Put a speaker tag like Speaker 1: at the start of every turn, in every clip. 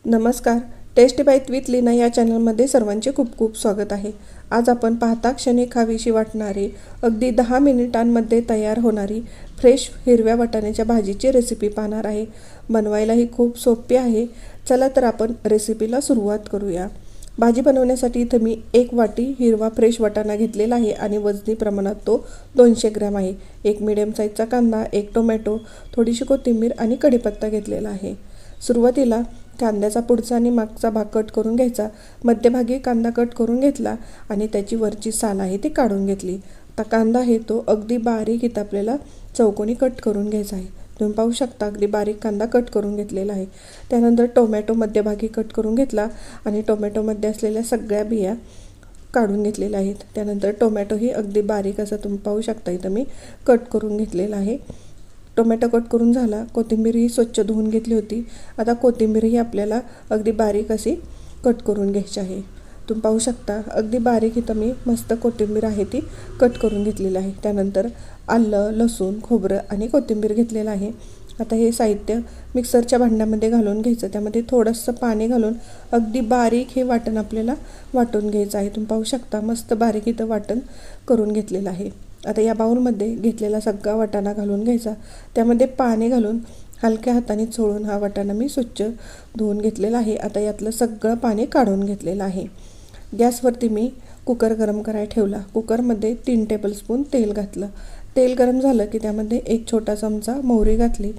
Speaker 1: नमस्कार. Tasty bite with Leena या चॅनलमध्ये सर्वांचे खूप खूप स्वागत आहे. आज आपण पाहता क्षणी खावीशी वाटणारी अगदी 10 मिनिटांमध्ये तयार होणारी फ्रेश हिरव्या वाटाण्याच्या भाजीची रेसिपी पाहणार आहे. बनवायलाही खूप सोपी आहे. चला तर आपण रेसिपीला सुरुवात करूया. भाजी बनवण्यासाठी इथं मी 1 वाटी हिरवा फ्रेश वाटाणा घेतलेला आहे आणि वजनी प्रमाणात तो 200 ग्रॅम आहे. 1 मिडियम साईजचा कांदा, 1 टोमॅटो, थोडीशी कोथिंबीर आणि कढीपत्ता घेतलेला आहे. सुरुवातीला कांद्याचा पुढचा आणि मागचा भाग कट करून घ्यायचा. मध्यभागी कांदा कट करून घेतला आणि त्याची वरची साल आहे ती काढून घेतली. आता कांदा आहे तो अगदी बारीक इथं आपल्याला चौकोनी कट करून घ्यायचा आहे. तुम्ही पाहू शकता अगदी बारीक कांदा कट करून घेतलेला आहे. त्यानंतर टोमॅटो मध्यभागी कट करून घेतला आणि टोमॅटोमध्ये असलेल्या सगळ्या बिया काढून घेतलेल्या आहेत. त्यानंतर टोमॅटोही अगदी बारीक असं तुम्ही पाहू शकता इथं मी कट करून घेतलेला आहे. टोमॅटो कट करून झाला. कोथिंबीरही स्वच्छ धुवून घेतली होती. आता कोथिंबीरही आपल्याला अगदी बारीक अशी कट करून घ्यायची आहे. तुम्ही पाहू शकता अगदी बारीक इथं मी मस्त कोथिंबीर आहे ती कट करून घेतलेली आहे. त्यानंतर आलं, लसूण, खोबरं आणि कोथिंबीर घेतलेलं आहे. आता हे साहित्य मिक्सरच्या भांड्यामध्ये घालून घ्यायचं. त्यामध्ये थोडंसं पाणी घालून अगदी बारीक हे वाटण आपल्याला वाटून घ्यायचं आहे. तुम्ही पाहू शकता मस्त बारीक इथं वाटण करून घेतलेलं आहे. आता या बाउलमध्ये घेतलेला सगळा वाटाणा घालून घ्यायचा. त्यामध्ये पाणी घालून हलक्या हाताने चोळून हा वाटाणा मी स्वच्छ धुवून घेतलेला आहे. आता यातलं सगळं पाणी काढून घेतलेलं आहे. गॅसवरती मी कुकर गरम करायला ठेवला. कुकरमध्ये 3 टेबलस्पून तेल घातलं. तेल गरम झालं की त्यामध्ये 1 छोटा चमचा मोहरी घातली.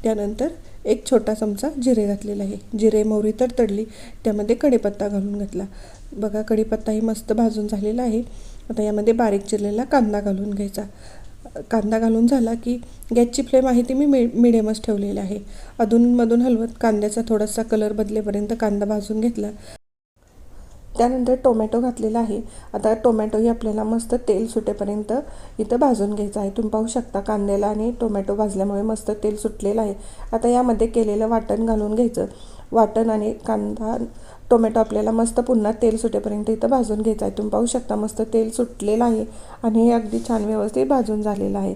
Speaker 1: त्यानंतर 1 छोटा चमचा जिरे घातलेला आहे. जिरे मोहरी तडतडली त्यामध्ये कढीपत्ता घालून घातला. बघा कढीपत्ताही मस्त भाजून झालेला आहे. आता यामध्ये बारीक चिरलेला कांदा घालून घ्यायचा. कांदा घालून झाला की गॅसची फ्लेम आहे ती मी मिडियमच ठेवलेली आहे. अधूनमधून हलवत कांद्याचा थोडासा कलर बदलेपर्यंत कांदा भाजून घेतला. त्यानंतर टोमॅटो घातलेला आहे. आता टोमॅटोही आपल्याला मस्त तेल सुटेपर्यंत इथं भाजून घ्यायचं आहे. तुम्ही पाहू शकता कांद्याला आणि टोमॅटो भाजल्यामुळे मस्त तेल सुटलेलं आहे. आता यामध्ये केलेलं वाटण घालून घ्यायचं. वाटण आणि कांदा टोमॅटो आपल्याला मस्त पुन्हा तेल सुटेपर्यंत इथं भाजून घ्यायचं आहे. तुम्ही पाहू शकता मस्त तेल सुटलेलं आहे आणि हे अगदी छान व्यवस्थित भाजून झालेलं आहे.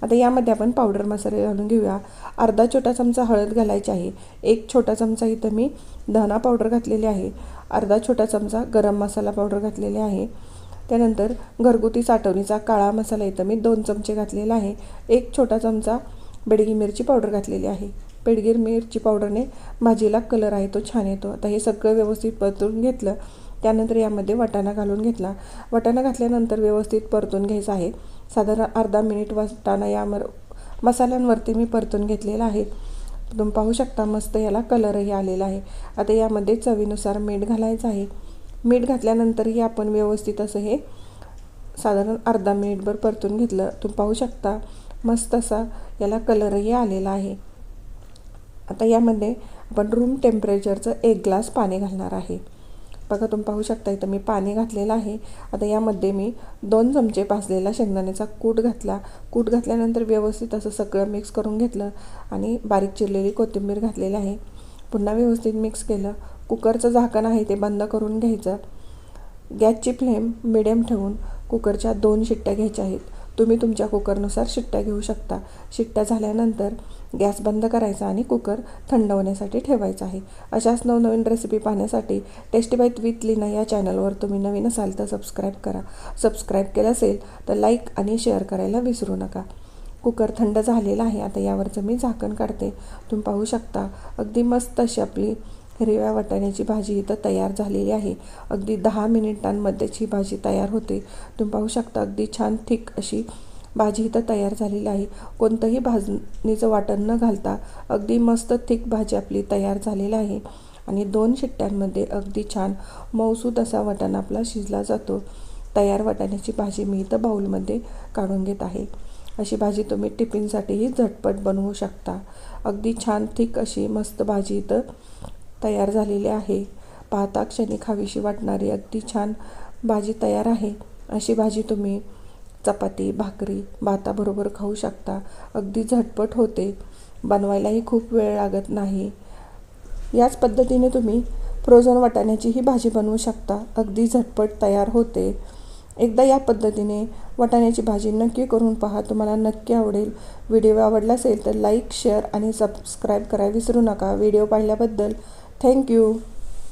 Speaker 1: आता यामध्ये आपण पावडर मसाले घालून घेऊया. अर्धा छोटा चमचा हळद घालायची आहे. 1 छोटा चमचा इथं मी धना पावडर घातलेली आहे. अर्धा छोटा चमचा गरम मसाला पावडर घातलेले आहे. त्यानंतर घरगुती साठवणीचा काळा मसाला इथं मी 2 चमचे घातलेला आहे. 1 छोटा चमचा बेडगी मिरची पावडर घातलेली आहे. बेडगी मिरची पावडरने भाजीला कलर आहे तो छान येतो. आता हे सगळं व्यवस्थित परतून घेतलं. त्यानंतर यामध्ये वाटाणा घालून घेतला. वाटाणा घातल्यानंतर व्यवस्थित परतून घ्यायचं आहे. साधारण अर्धा मिनिट वाटाणा या मसाल्यांवरती मी परतून घेतलेला आहे. तुम्ही पाहू शकता मस्त याला कलरही आलेला आहे. आता यामध्ये चवीनुसार मीठ घालायचं आहे. मीठ घातल्यानंतरही आपण व्यवस्थित असं हे साधारण अर्धा मिनिटभर परतून घेतलं. तुम्ही पाहू शकता मस्त असा याला कलरही आलेला आहे. आता यामध्ये आपण रूम टेम्परेचरचं 1 ग्लास पाणी घालणार आहे. बघा तुम्ही पाहू शकता इथं मी पाणी घातलेलं आहे. आता यामध्ये मी 2 चमचे भाजलेला शेंगदाण्याचा कूट घातला. कूट घातल्यानंतर व्यवस्थित असं सगळं मिक्स करून घेतलं आणि बारीक चिरलेली कोथिंबीर घातलेली आहे. पुन्हा व्यवस्थित मिक्स केलं. कुकरचं झाकण आहे ते बंद करून घ्यायचं. गॅसची फ्लेम मिडियम ठेवून कुकरच्या 2 शिट्ट्या घ्यायच्या आहेत. तुम्ही तुमच्या कुकरनुसार शिट्ट्या घेऊ शकता. शिट्ट्या झाल्यानंतर गॅस बंद करायचा आणि कुकर थंड होण्यासाठी ठेवायचा आहे. अशाच नवनवीन रेसिपी पाहण्यासाठी टेस्टी बाईट विथ लीना या चॅनलवर तुम्ही नवीन असाल तर सबस्क्राईब करा. सबस्क्राईब केलं असेल तर लाईक आणि शेअर करायला विसरू नका. कुकर थंड झालेला आहे. आता यावरचं मी झाकण काढते. तुम्ही पाहू शकता अगदी मस्त अशी आपली हिरव्या वाटाण्याची भाजी इथं तयार झालेली आहे. अगदी 10 मिनिटांमध्येच ही भाजी तयार होते. तुम्ही पाहू शकता अगदी छान थिक अशी भाजी इथं तयार झालेली आहे. कोणतंही भाजणीचं वाटण न घालता अगदी मस्त थिक भाजी आपली तयार झालेली आहे आणि 2 शिट्ट्यांमध्ये अगदी छान मऊसूत असा वाटाणा आपला शिजला जातो. तयार वाटाण्याची भाजी मी इथं बाउलमध्ये काढून घेत आहे. अशी भाजी तुम्ही टिफिनसाठीही झटपट बनवू शकता. अगदी छान थिक अशी मस्त भाजी इथं तयार झालेली आहे. पाहता क्षणी खावीशी वाटणारी अगदी छान भाजी तयार आहे. अशी भाजी तुम्ही चपाती, भाकरी, भाताबरोबर खाऊ शकता. अगदी झटपट होते. बनवायलाही खूप वेळ लागत नाही. याच पद्धतीने तुम्ही फ्रोझन वाटाण्याची ही भाजी बनवू शकता. अगदी झटपट तयार होते. एकदा या पद्धतीने वाटाण्याची भाजी नक्की करून पहा. तुम्हाला नक्की आवडेल. व्हिडिओ आवडला असेल तर लाईक, शेअर आणि सबस्क्राईब करायला विसरू नका. व्हिडिओ पाहिल्याबद्दल थँक्यू.